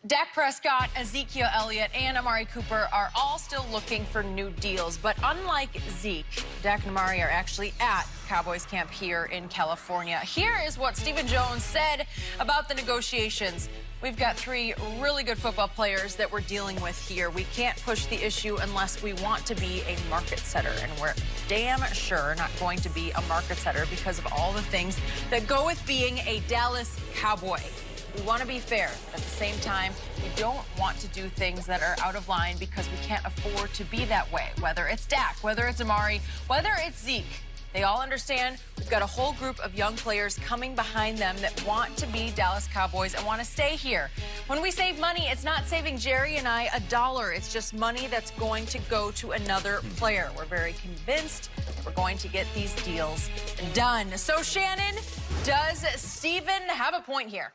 Dak Prescott, Ezekiel Elliott, and Amari Cooper are all still looking for new deals. But unlike Zeke, Dak and Amari are actually at Cowboys camp here in California. Here is what Stephen Jones said about the negotiations. We've got three really good football players that we're dealing with here. We can't push the issue unless we want to be a market setter. And we're damn sure not going to be a market setter because of all the things that go with being a Dallas Cowboy. We want to be fair. At the same time, we don't want to do things that are out of line because we can't afford to be that way. Whether it's Dak, whether it's Amari, whether it's Zeke, they all understand we've got a whole group of young players coming behind them that want to be Dallas Cowboys and want to stay here. When we save money, it's not saving Jerry and I $1. It's just money that's going to go to another player. We're very convinced we're going to get these deals done. So, Shannon, does Stephen have a point here?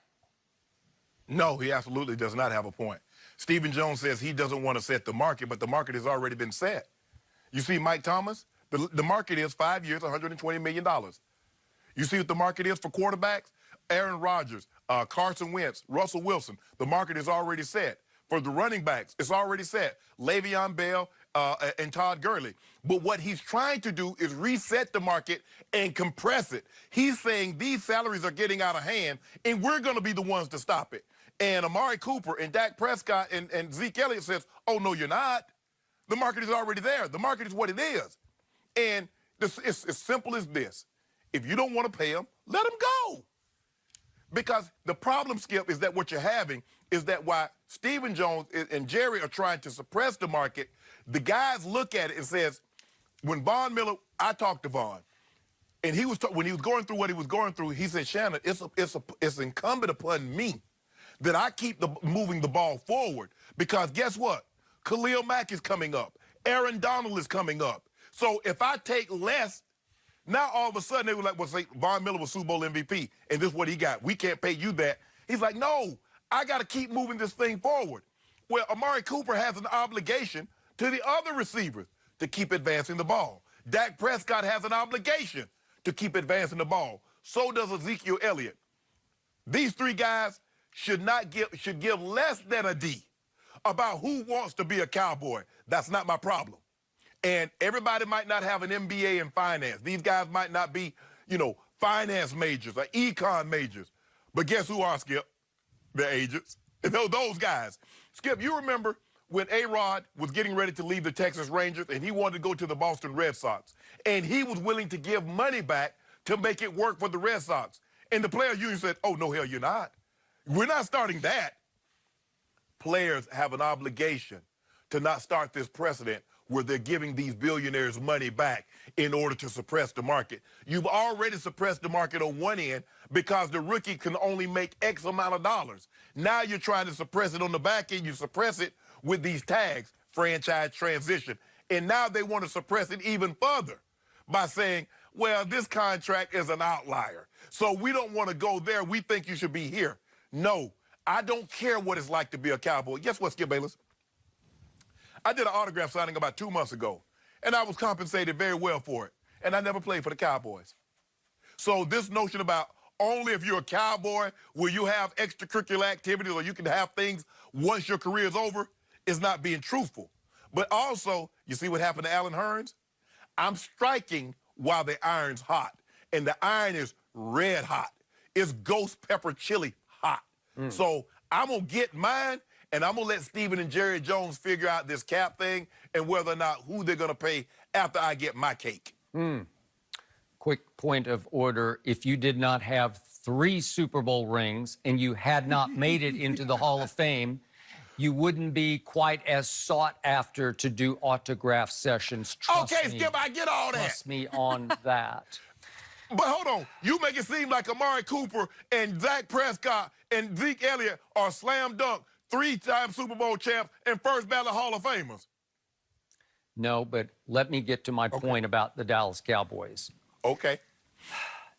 No, he absolutely does not have a point. Stephen Jones says he doesn't want to set the market, but the market has already been set. You see Mike Thomas? The market is 5 years, $120 million. You see what the market is for quarterbacks? Aaron Rodgers, Carson Wentz, Russell Wilson. The market is already set. For the running backs, it's already set. Le'Veon Bell and Todd Gurley. But what he's trying to do is reset the market and compress it. He's saying these salaries are getting out of hand, and we're going to be the ones to stop it. And Amari Cooper and Dak Prescott and Zeke Elliott says, oh, no, you're not. The market is already there. The market is what it is. And it's as simple as this. If you don't want to pay them, let them go. Because the problem, Skip, is that what you're having is that while Stephen Jones and Jerry are trying to suppress the market, the guys look at it and says, when Von Miller, I talked to Von, and he was when he was going through what he was going through, he said, Shannon, it's incumbent upon me that I keep moving the ball forward. Because guess what? Khalil Mack is coming up. Aaron Donald is coming up. So if I take less, now all of a sudden they were like, well, say Von Miller was Super Bowl MVP, and this is what he got. We can't pay you that. He's like, no, I got to keep moving this thing forward. Well, Amari Cooper has an obligation to the other receivers to keep advancing the ball. Dak Prescott has an obligation to keep advancing the ball. So does Ezekiel Elliott. These three guys should give less than a D about who wants to be a Cowboy. That's not my problem. And everybody might not have an MBA in finance. These guys might not be, finance majors or econ majors. But guess who are, Skip? The agents. Those guys. Skip, you remember when A-Rod was getting ready to leave the Texas Rangers and he wanted to go to the Boston Red Sox. And he was willing to give money back to make it work for the Red Sox. And the player union said, oh, no, hell, you're not. We're not starting that. Players have an obligation to not start this precedent where they're giving these billionaires money back in order to suppress the market. You've already suppressed the market on one end because the rookie can only make X amount of dollars. Now you're trying to suppress it on the back end. You suppress it with these tags, franchise transition. And now they want to suppress it even further by saying, well, this contract is an outlier. So we don't want to go there. We think you should be here. No, I don't care what it's like to be a Cowboy. Guess what, Skip Bayless? I did an autograph signing about 2 months ago, and I was compensated very well for it, and I never played for the Cowboys. So this notion about only if you're a Cowboy will you have extracurricular activities or you can have things once your career is over is not being truthful. But also, you see what happened to Allen Hurns? I'm striking while the iron's hot, and the iron is red hot. It's ghost pepper chili hot. So I'm going to get mine, and I'm going to let Stephen and Jerry Jones figure out this cap thing and whether or not who they're going to pay after I get my cake. Quick point of order. If you did not have 3 Super Bowl rings and you had not made it into the Hall of Fame, you wouldn't be quite as sought after to do autograph sessions. Trust okay, me. Skip, I get all that. Trust me on that. But hold on. You make it seem like Amari Cooper and Dak Prescott and Zeke Elliott are slam dunk 3-time Super Bowl champs and first ballot Hall of Famers. No, but let me get to my point about the Dallas Cowboys. Okay.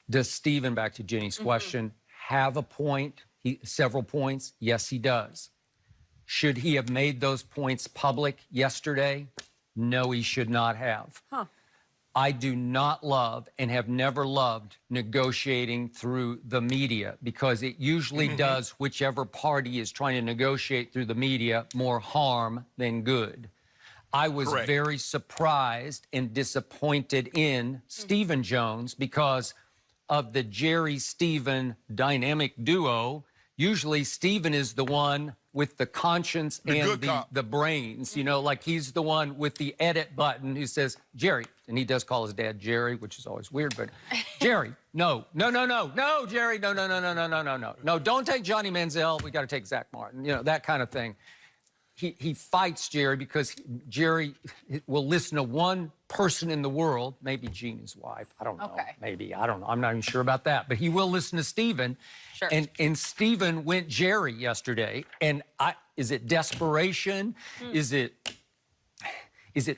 Does Stephen, back to Jenny's question, have a point? Several points? Yes, he does. Should he have made those points public yesterday? No, he should not have. I do not love and have never loved negotiating through the media because it usually does whichever party is trying to negotiate through the media more harm than good. I was Correct. very surprised and disappointed in Stephen Jones because of the Jerry-Stephen dynamic duo. Usually Stephen is the one with the conscience and the brains, you know, like he's the one with the edit button who says, Jerry, and he does call his dad Jerry, which is always weird, but Jerry, no, Jerry, no, don't take Johnny Manziel, we got to take Zach Martin, you know, that kind of thing. He fights Jerry because Jerry will listen to one person in the world, maybe Gene's wife. I don't know. Okay. Maybe. I don't know. I'm not even sure about that. But he will listen to Stephen. Sure. And Stephen went Jerry yesterday. And is it desperation? Is it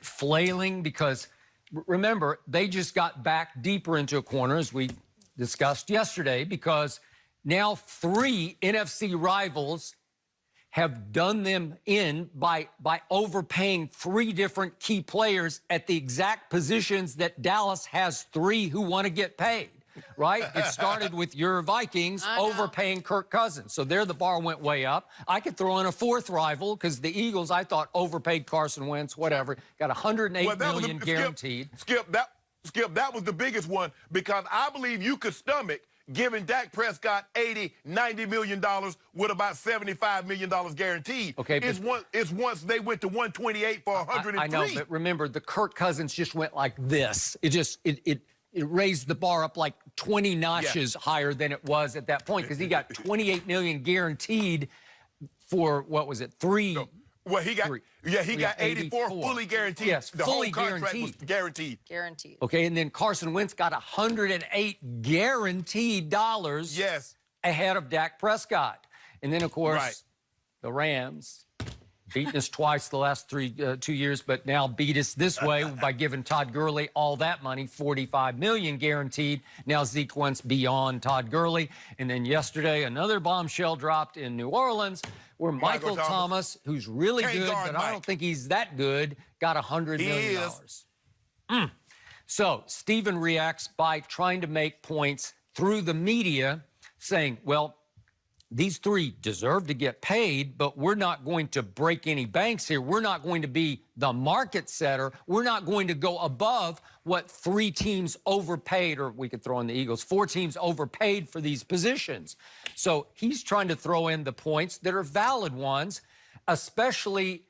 flailing? Because remember, they just got back deeper into a corner, as we discussed yesterday, because now 3 NFC rivals have done them in by overpaying 3 different key players at the exact positions that Dallas has 3 who want to get paid, right? It started with your Vikings overpaying Kirk Cousins. So there the bar went way up. I could throw in a 4th rival because the Eagles, I thought, overpaid Carson Wentz, whatever. Got $108 million guaranteed. Skip, that was the biggest one because I believe you could stomach giving Dak Prescott $80, $90 million with about $75 million guaranteed. Okay, it's once they went to 128 for 103. I know, but remember, the Kirk Cousins just went like this. It raised the bar up like 20 notches higher than it was at that point because he got $28 million guaranteed for, what was it, 3... No. Well, he got 84 fully guaranteed. Yes, the fully whole contract guaranteed. was guaranteed. Guaranteed. Okay, and then Carson Wentz got $108 guaranteed dollars ahead of Dak Prescott. And then, of course, the Rams beaten us twice the last 2 years, but now beat us this way by giving Todd Gurley all that money, $45 million guaranteed. Now Zeke Wentz beyond Todd Gurley. And then yesterday, another bombshell dropped in New Orleans where Michael Thomas, who's really good, but I don't think he's that good, got $100 million. So Stephen reacts by trying to make points through the media, saying, well, these 3 deserve to get paid, but we're not going to break any banks here. We're not going to be the market setter. We're not going to go above what 3 teams overpaid, or we could throw in the Eagles, 4 teams overpaid for these positions. So he's trying to throw in the points that are valid ones, especially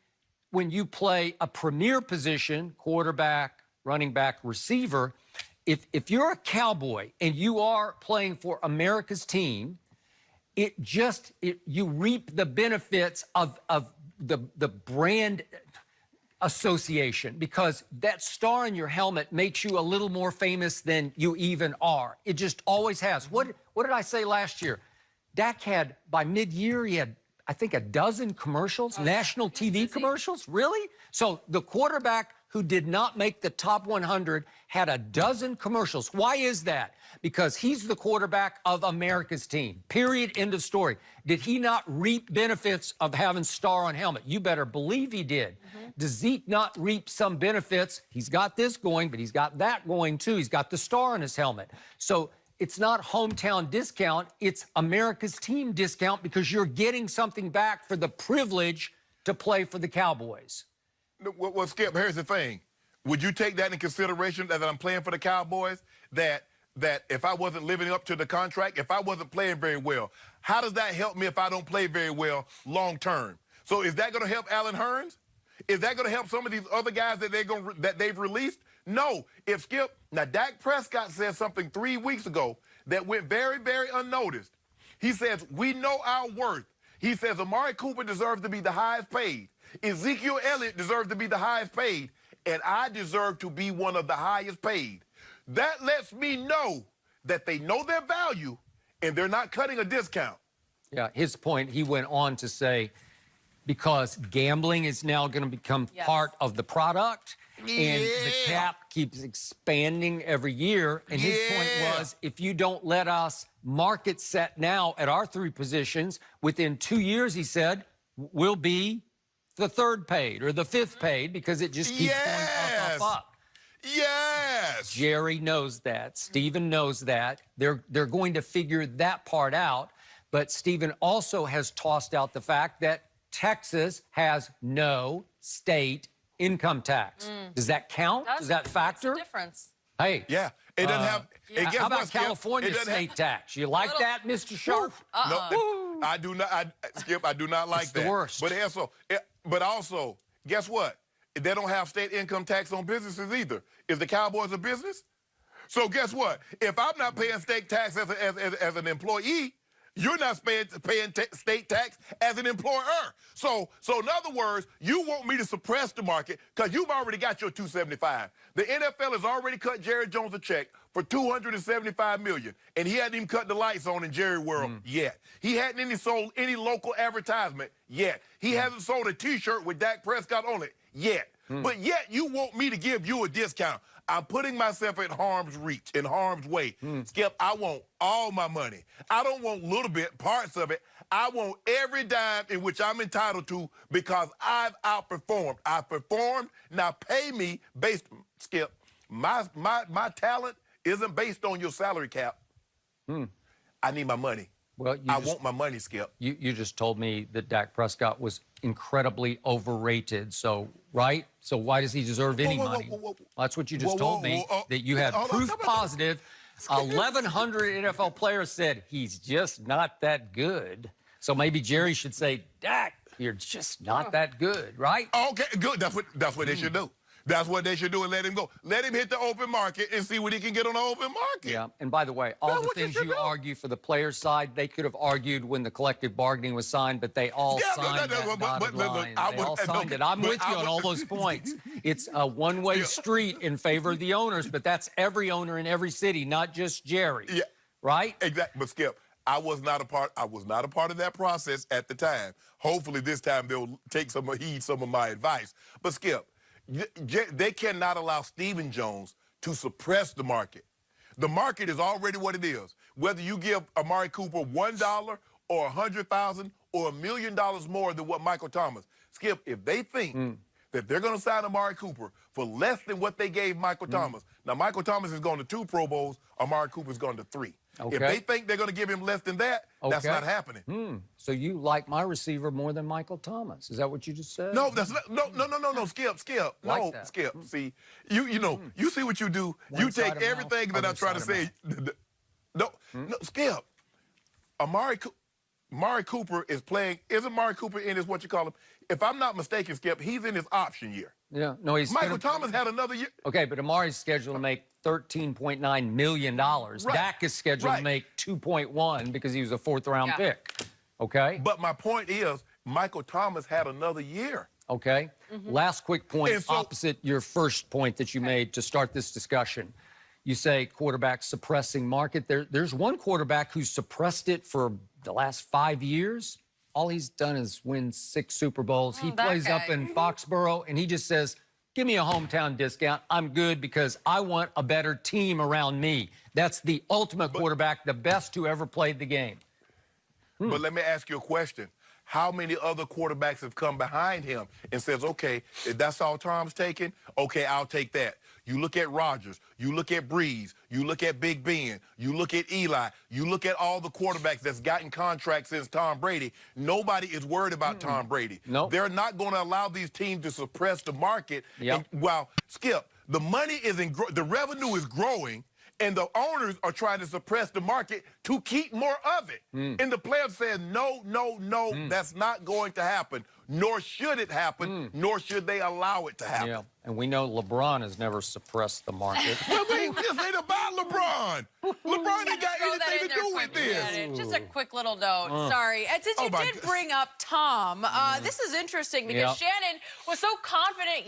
when you play a premier position, quarterback, running back, receiver. If you're a Cowboy and you are playing for America's team, you reap the benefits of the brand association because that star in your helmet makes you a little more famous than you even are. It just always has. What did I say last year? Dak had, by mid-year, he had, I think, a dozen commercials, national TV commercials. Really? So the quarterback who did not make the top 100 had a dozen commercials. Why is that? Because he's the quarterback of America's team. Period. End of story. Did he not reap benefits of having star on helmet? You better believe he did. Does Zeke not reap some benefits? He's got this going, but he's got that going too. He's got the star on his helmet. So it's not hometown discount. It's America's team discount because you're getting something back for the privilege to play for the Cowboys. Well, Skip, here's the thing. Would you take that in consideration that I'm playing for the Cowboys? That if I wasn't living up to the contract, if I wasn't playing very well, how does that help me if I don't play very well long term? So is that going to help Allen Hurns? Is that going to help some of these other guys that they've released? No. If Skip, now Dak Prescott said something 3 weeks ago that went very, very unnoticed. He says, we know our worth. He says Amari Cooper deserves to be the highest paid. Ezekiel Elliott deserves to be the highest paid, and I deserve to be one of the highest paid. That lets me know that they know their value, and they're not cutting a discount. Yeah, his point, he went on to say, because gambling is now going to become part of the product, and the cap keeps expanding every year. And his point was, if you don't let us market set now at our 3 positions, within 2 years, he said, we'll be the 3rd paid or the 5th paid because it just keeps going up. Yes. Jerry knows that. Stephen knows that. They're going to figure that part out. But Stephen also has tossed out the fact that Texas has no state income tax. Does that count? Does that factor? What's the difference? Hey. Yeah. It doesn't have. And guess How about what, Skip? California state tax? You like that, Mr. Sharp? No, I do not. Skip, I do not like that. The worst. But also, guess what? They don't have state income tax on businesses either. Is the Cowboys a business? So guess what? If I'm not paying state tax as an employee, you're not paying state tax as an employer. So in other words, you want me to suppress the market because you've already got your $275. The NFL has already cut Jerry Jones a check for $275 million, and he hadn't even cut the lights on in Jerry World yet. He hadn't even sold any local advertisement yet. He hasn't sold a T-shirt with Dak Prescott on it yet. But yet you want me to give you a discount. I'm putting myself in harm's reach, in harm's way. Skip, I want all my money. I don't want little bit, parts of it. I want every dime in which I'm entitled to because I've outperformed. I've performed. Now pay me based, Skip, my talent isn't based on your salary cap. I need my money. Well, I want my money, Skip. You just told me that Dak Prescott was incredibly overrated. So, right? So why does he deserve any money? That's what you just told me, that you had proof positive. 1,100 NFL players said he's just not that good. So maybe Jerry should say, Dak, you're just not that good, right? Okay, good. That's what they should do. That's what they should do and let him go. Let him hit the open market and see what he can get on the open market. Yeah, and by the way, all the things you argue for the players' side, they could have argued when the collective bargaining was signed, but they all signed that dotted line. They all signed it. I'm with you on all those points. It's a one-way street in favor of the owners, but that's every owner in every city, not just Jerry. Yeah. Right? Exactly. But Skip, I was not a part of that process at the time. Hopefully this time they'll take heed some of my advice. But Skip, they cannot allow Stephen Jones to suppress the market. The market is already what it is. Whether you give Amari Cooper $1 or $100,000 or $1 million more than what Michael Thomas. Skip, if they think that they're going to sign Amari Cooper for less than what they gave Michael Thomas. Now, Michael Thomas is going to 2 Pro Bowls. Amari Cooper's going to 3. Okay. If they think they're going to give him less than that, that's not happening. So you like my receiver more than Michael Thomas? Is that what you just said? No, that's not. No. Skip. No, Skip. See, you know, you see what you do. You take everything that I try to say. No, Skip. Amari Cooper is playing. Isn't Amari Cooper in his what you call him? If I'm not mistaken, Skip, he's in his option year. Yeah, no, he's Michael Thomas had another year. Okay, but Amari's scheduled to make $13.9 million. Right. Dak is scheduled to make 2.1 because he was a 4th-round pick. Okay? But my point is, Michael Thomas had another year. Okay. Last quick point, opposite your first point that you made to start this discussion. You say quarterback suppressing market. There's one quarterback who's suppressed it for the last 5 years. All he's done is win 6 Super Bowls. He plays up in Foxborough, and he just says, give me a hometown discount. I'm good because I want a better team around me. That's the ultimate quarterback, the best who ever played the game. But let me ask you a question. How many other quarterbacks have come behind him and says, okay, if that's all Tom's taking, okay, I'll take that. You look at Rodgers, you look at Breeze, you look at Big Ben, you look at Eli, you look at all the quarterbacks that's gotten contracts since Tom Brady. Nobody is worried about Tom Brady. Nope. They're not going to allow these teams to suppress the market. And, well, Skip, the money is the revenue is growing, and the owners are trying to suppress the market to keep more of it. And the players said, no, that's not going to happen. Nor should it happen, nor should they allow it to happen. Yeah, and we know LeBron has never suppressed the market. Well, this ain't about LeBron. LeBron ain't got anything to do with this. Just a quick little note. Sorry. Since you did bring up Tom, this is interesting because Shannon was so confident